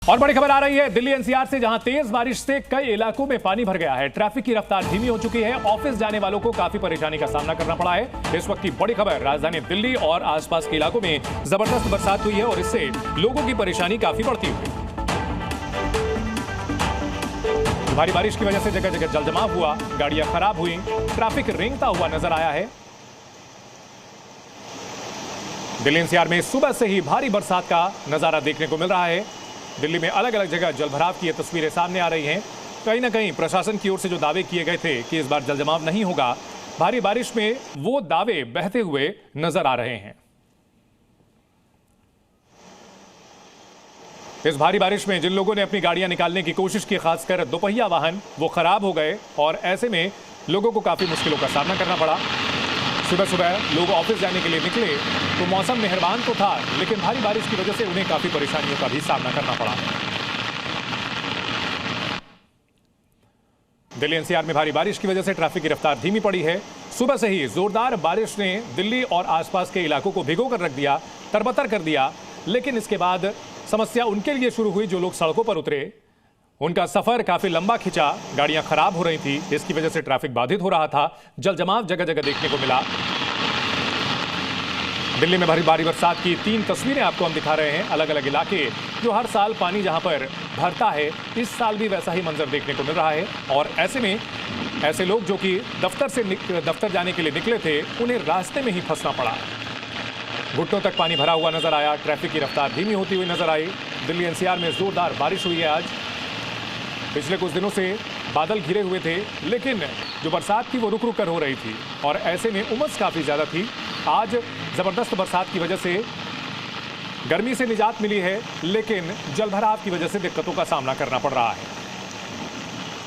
और बड़ी खबर आ रही है दिल्ली एनसीआर से, जहां तेज बारिश से कई इलाकों में पानी भर गया है। ट्रैफिक की रफ्तार धीमी हो चुकी है। ऑफिस जाने वालों को काफी परेशानी का सामना करना पड़ा है। इस वक्त की बड़ी खबर, राजधानी दिल्ली और आसपास के इलाकों में जबरदस्त बरसात हुई है और इससे लोगों की परेशानी काफी बढ़ती हुई। भारी बारिश की वजह से जगह जगह जलजमाव हुआ, गाड़ियां खराब हुई, ट्रैफिक रेंगता हुआ नजर आया है। दिल्ली एनसीआर में सुबह से ही भारी बरसात का नजारा देखने को मिल रहा है। दिल्ली में अलग अलग जगह जलभराव की तस्वीरें सामने आ रही हैं। कहीं ना कहीं प्रशासन की ओर से जो दावे किए गए थे कि इस बार जलजमाव नहीं होगा, भारी बारिश में वो दावे बहते हुए नजर आ रहे हैं। इस भारी बारिश में जिन लोगों ने अपनी गाड़ियां निकालने की कोशिश की, खासकर दोपहिया वाहन, वो खराब हो गए और ऐसे में लोगों को काफी मुश्किलों का सामना करना पड़ा। सुबह सुबह लोग ऑफिस जाने के लिए निकले तो मौसम मेहरबान तो था, लेकिन भारी बारिश की वजह से उन्हें काफी परेशानियों का भी सामना करना पड़ा। दिल्ली एनसीआर में भारी बारिश की वजह से ट्रैफिक की रफ्तार धीमी पड़ी है। सुबह से ही जोरदार बारिश ने दिल्ली और आसपास के इलाकों को भिगो कर रख दिया, तरबतर कर दिया। लेकिन इसके बाद समस्या उनके लिए शुरू हुई जो लोग सड़कों पर उतरे। उनका सफर काफी लंबा खिंचा, गाड़ियां खराब हो रही थी, इसकी वजह से ट्रैफिक बाधित हो रहा था। जलजमाव जगह जगह देखने को मिला। दिल्ली में भारी बरसात की 3 तस्वीरें आपको हम दिखा रहे हैं। अलग अलग इलाके, जो हर साल पानी जहां पर भरता है, इस साल भी वैसा ही मंजर देखने को मिल रहा है। और ऐसे में ऐसे लोग जो कि दफ्तर जाने के लिए निकले थे, उन्हें रास्ते में ही फंसना पड़ा। घुटनों तक पानी भरा हुआ नजर आया। ट्रैफिक की रफ्तार धीमी होती हुई नजर आई। दिल्ली एनसीआर में जोरदार बारिश हुई है आज। पिछले कुछ दिनों से बादल घिरे हुए थे, लेकिन जो बरसात थी वो रुक रुक कर हो रही थी और ऐसे में उमस काफी ज्यादा थी। आज जबरदस्त बरसात की वजह से गर्मी से निजात मिली है, लेकिन जलभराव की वजह से दिक्कतों का सामना करना पड़ रहा है।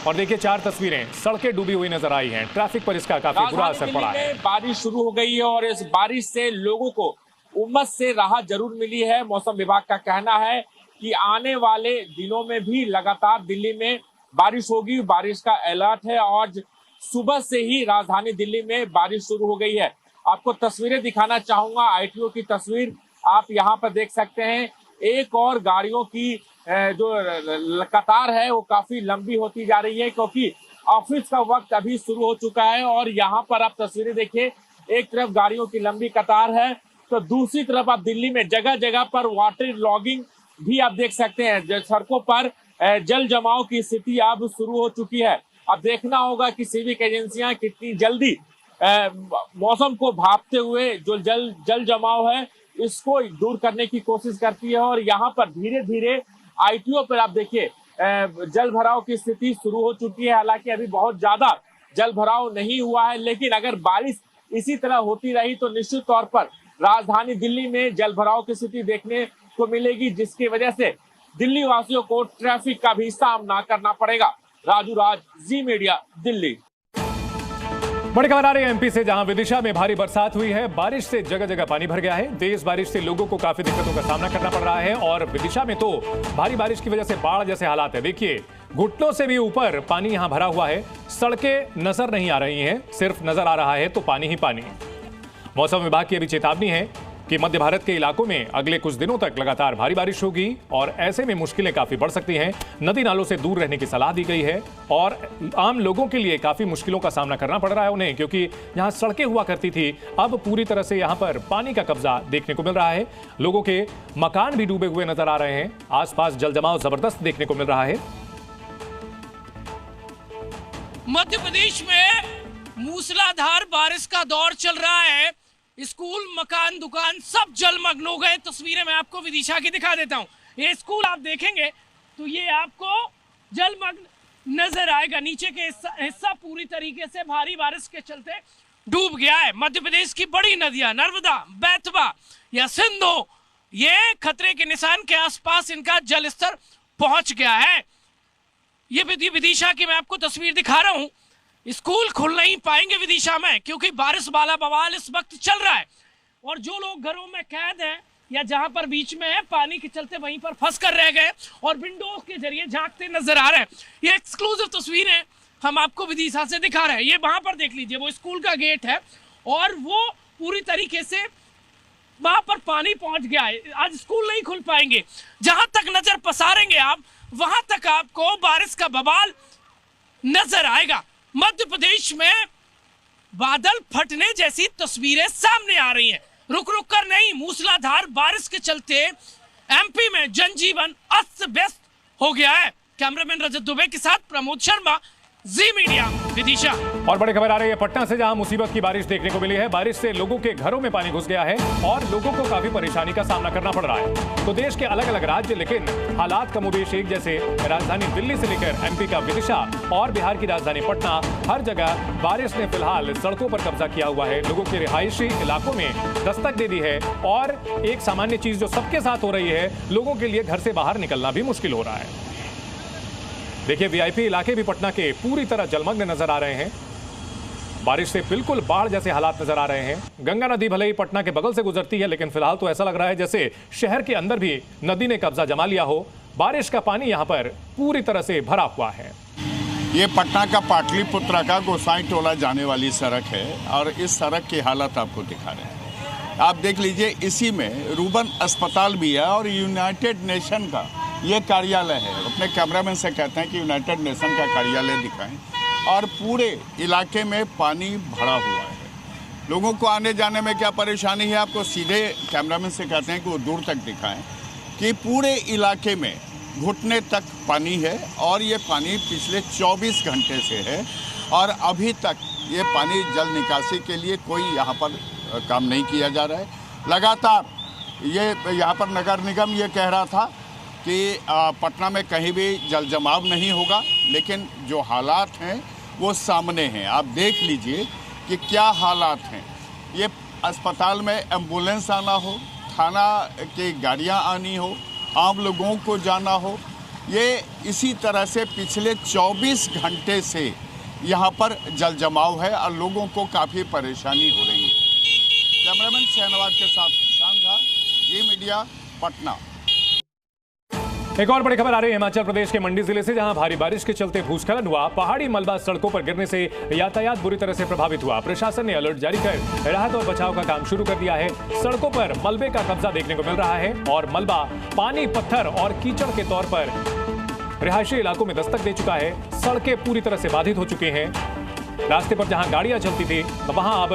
और देखिए 4 तस्वीरें, सड़कें डूबी हुई नजर आई हैं। ट्रैफिक पर इसका काफी बुरा असर पड़ा है। बारिश शुरू हो गई है और इस बारिश से लोगों को उमस से राहत जरूर मिली है। मौसम विभाग का कहना है कि आने वाले दिनों में भी लगातार दिल्ली में बारिश होगी। बारिश का अलर्ट है और सुबह से ही राजधानी दिल्ली में बारिश शुरू हो गई है। आपको तस्वीरें दिखाना चाहूंगा। आईटीओ की तस्वीर आप यहाँ पर देख सकते हैं। एक और गाड़ियों की जो कतार है वो काफी लंबी होती जा रही है, क्योंकि ऑफिस का वक्त अभी शुरू हो चुका है। और यहाँ पर आप तस्वीरें देखिए, एक तरफ गाड़ियों की लंबी कतार है तो दूसरी तरफ आप दिल्ली में जगह जगह पर वाटर लॉगिंग भी आप देख सकते हैं। सड़कों पर जल जमाव की स्थिति अब शुरू हो चुकी है। अब देखना होगा कि सिविक एजेंसियां कितनी जल्दी मौसम को भांपते हुए जो जल जमाव है इसको दूर करने की कोशिश करती है। और यहाँ पर धीरे धीरे आईटीओ पर आप देखिए जल भराव की स्थिति शुरू हो चुकी है। हालांकि अभी बहुत ज्यादा जल भराव नहीं हुआ है, लेकिन अगर बारिश इसी तरह होती रही तो निश्चित तौर पर राजधानी दिल्ली में जल भराव की स्थिति देखने को मिलेगी, जिसकी वजह से दिल्ली वासियों को ट्रैफिक का भी सामना करना पड़ेगा। राजू राज, जी मीडिया, दिल्ली। बड़ी खबर आ रही है एमपी से, जहां विदिशा में भारी बरसात हुई है। बारिश से जगह जगह पानी भर गया है। तेज बारिश से लोगों को काफी दिक्कतों का सामना करना पड़ रहा है और विदिशा में तो भारी बारिश की वजह से बाढ़ जैसे हालात है। देखिए, घुटनों से भी ऊपर पानी यहां भरा हुआ है। सड़कें नजर नहीं आ रही हैं, सिर्फ नजर आ रहा है तो पानी ही पानी। मौसम विभाग की अभी चेतावनी है कि मध्य भारत के इलाकों में अगले कुछ दिनों तक लगातार भारी बारिश होगी और ऐसे में मुश्किलें काफी बढ़ सकती हैं। नदी नालों से दूर रहने की सलाह दी गई है और आम लोगों के लिए काफी मुश्किलों का सामना करना पड़ रहा है उन्हें, क्योंकि यहां सड़कें हुआ करती थी, अब पूरी तरह से यहां पर पानी का कब्जा देखने को मिल रहा है। लोगों के मकान भी डूबे हुए नजर आ रहे हैं। आसपास जलजमाव जबरदस्त देखने को मिल रहा है। मध्य प्रदेश में मूसलाधार बारिश का दौर चल रहा है। स्कूल, मकान, दुकान सब जलमग्न हो गए। तस्वीरें मैं आपको विदिशा की दिखा देता हूँ। ये स्कूल आप देखेंगे तो ये आपको जलमग्न नजर आएगा। नीचे के हिस्सा पूरी तरीके से भारी बारिश के चलते डूब गया है। मध्य प्रदेश की बड़ी नदियां नर्मदा, बेतवा या सिंधु, ये खतरे के निशान के आसपास इनका जल स्तर पहुंच गया है। ये विदिशा की मैं आपको तस्वीर दिखा रहा हूँ। स्कूल खुल नहीं पाएंगे विदिशा में, क्योंकि बारिश वाला बवाल इस वक्त चल रहा है। और जो लोग घरों में कैद हैं या जहां पर बीच में है, पानी के चलते वहीं पर फंस कर रह गए और विंडो के जरिए झांकते नजर आ रहे हैं। ये एक्सक्लूसिव तस्वीरें हम आपको विदिशा से दिखा रहे हैं। ये वहां पर देख लीजिए, वो स्कूल का गेट है और वो पूरी तरीके से वहां पर पानी पहुंच गया है। आज स्कूल नहीं खुल पाएंगे। जहां तक नजर पसारेंगे आप, वहां तक आपको बारिश का बवाल नजर आएगा। मध्य प्रदेश में बादल फटने जैसी तस्वीरें सामने आ रही हैं। रुक रुक कर नहीं, मूसलाधार बारिश के चलते एमपी में जनजीवन अस्त व्यस्त हो गया है। कैमरामैन रजत दुबे के साथ प्रमोद शर्मा, जी मीडिया, विदिशा। और बड़ी खबर आ रही है पटना से, जहां मुसीबत की बारिश देखने को मिली है। बारिश से लोगों के घरों में पानी घुस गया है और लोगों को काफी परेशानी का सामना करना पड़ रहा है। तो देश के अलग अलग राज्य, लेकिन हालात कमोबेश एक जैसे। राजधानी दिल्ली से लेकर एमपी का विदिशा और बिहार की राजधानी पटना, हर जगह बारिश ने फिलहाल सड़कों पर कब्जा किया हुआ है। लोगों के रिहायशी इलाकों में दस्तक दे दी है और एक सामान्य चीज जो सबके साथ हो रही है, लोगों के लिए घर से बाहर निकलना भी मुश्किल हो रहा है। देखिए, वीआईपी इलाके भी पटना के पूरी तरह जलमग्न नजर आ रहे हैं। बारिश से बिल्कुल बाढ़ जैसे हालात नजर आ रहे हैं। गंगा नदी भले ही पटना के बगल से गुजरती है, लेकिन फिलहाल तो ऐसा लग रहा है जैसे शहर के अंदर भी नदी ने कब्जा जमा लिया हो। बारिश का पानी यहां पर पूरी तरह से भरा हुआ है। ये पटना का पाटलिपुत्रा का गोसाई टोला जाने वाली सड़क है और इस सड़क की हालत आपको दिखा रहे हैं। आप देख लीजिए, इसी में रूबन अस्पताल भी है और यूनाइटेड नेशन का ये कार्यालय है। अपने कैमरामैन से कहते हैं कि यूनाइटेड नेशन का कार्यालय दिखाएं। और पूरे इलाके में पानी भरा हुआ है। लोगों को आने जाने में क्या परेशानी है, आपको सीधे कैमरामैन से कहते हैं कि वो दूर तक दिखाएं कि पूरे इलाके में घुटने तक पानी है और ये पानी पिछले 24 घंटे से है और अभी तक ये पानी जल निकासी के लिए कोई यहाँ पर काम नहीं किया जा रहा है। लगातार ये यहाँ पर नगर निगम ये कह रहा था कि पटना में कहीं भी जल जमाव नहीं होगा, लेकिन जो हालात हैं वो सामने हैं। आप देख लीजिए कि क्या हालात हैं। ये अस्पताल में एम्बुलेंस आना हो, थाना की गाड़ियां आनी हो, आम लोगों को जाना हो, ये इसी तरह से पिछले 24 घंटे से यहाँ पर जल जमाव है और लोगों को काफ़ी परेशानी हो रही है। कैमरामैन शहनवाज के साथ शान झा, जी मीडिया, पटना। एक और बड़ी खबर आ रही है हिमाचल प्रदेश के मंडी जिले से, जहां भारी बारिश के चलते भूस्खलन हुआ। पहाड़ी मलबा सड़कों पर गिरने से यातायात बुरी तरह से प्रभावित हुआ। प्रशासन ने अलर्ट जारी कर राहत और बचाव का काम शुरू कर दिया है। सड़कों पर मलबे का कब्जा देखने को मिल रहा है और मलबा पानी, पत्थर और कीचड़ के तौर पर रिहायशी इलाकों में दस्तक दे चुका है। सड़कें पूरी तरह से बाधित हो चुकी हैं। रास्ते पर जहां गाड़ियां चलती थी, वहां अब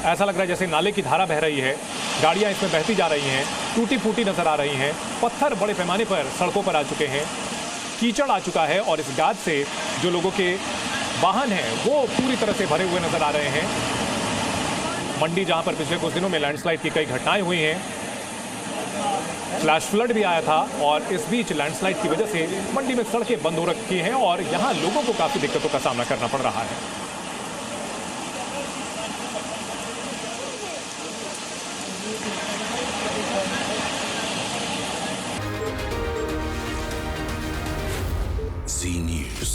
ऐसा लग रहा है जैसे नाले की धारा बह रही है। गाड़ियां इसमें बहती जा रही हैं, टूटी फूटी नजर आ रही हैं। पत्थर बड़े पैमाने पर सड़कों पर आ चुके हैं, कीचड़ आ चुका है और इस गाद से जो लोगों के वाहन हैं वो पूरी तरह से भरे हुए नजर आ रहे हैं। मंडी, जहां पर पिछले कुछ दिनों में लैंडस्लाइड की कई घटनाएं हुई हैं, फ्लैश फ्लड भी आया था और इस बीच लैंडस्लाइड की वजह से मंडी में सड़कें बंद हो रखी हैं और यहां लोगों को काफी दिक्कतों का सामना करना पड़ रहा है। Z News.